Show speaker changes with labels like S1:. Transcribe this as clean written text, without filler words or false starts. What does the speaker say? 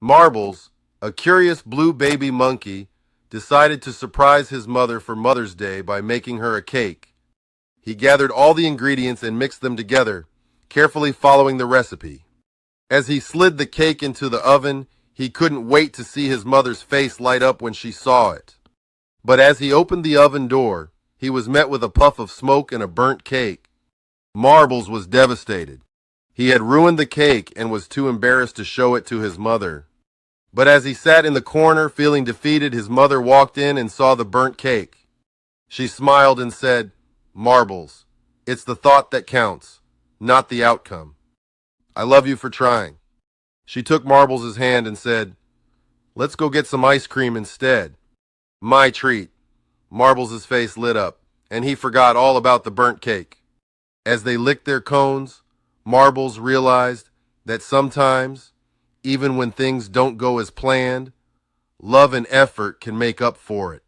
S1: Marbles, a curious blue baby monkey, decided to surprise his mother for Mother's Day by making her a cake. He gathered all the ingredients and mixed them together, carefully following the recipe. As he slid the cake into the oven, he couldn't wait to see his mother's face light up when she saw it. But as he opened the oven door, he was met with a puff of smoke and a burnt cake. Marbles was devastated. He had ruined the cake and was too embarrassed to show it to his mother. But as he sat in the corner feeling defeated, his mother walked in and saw the burnt cake. She smiled and said, "Marbles, it's the thought that counts, not the outcome. I love you for trying." She took Marbles' hand and said, "Let's go get some ice cream instead." My treat. Marbles' face lit up, and he forgot all about the burnt cake. As they licked their cones, Marbles realized that sometimes, even when things don't go as planned, love and effort can make up for it.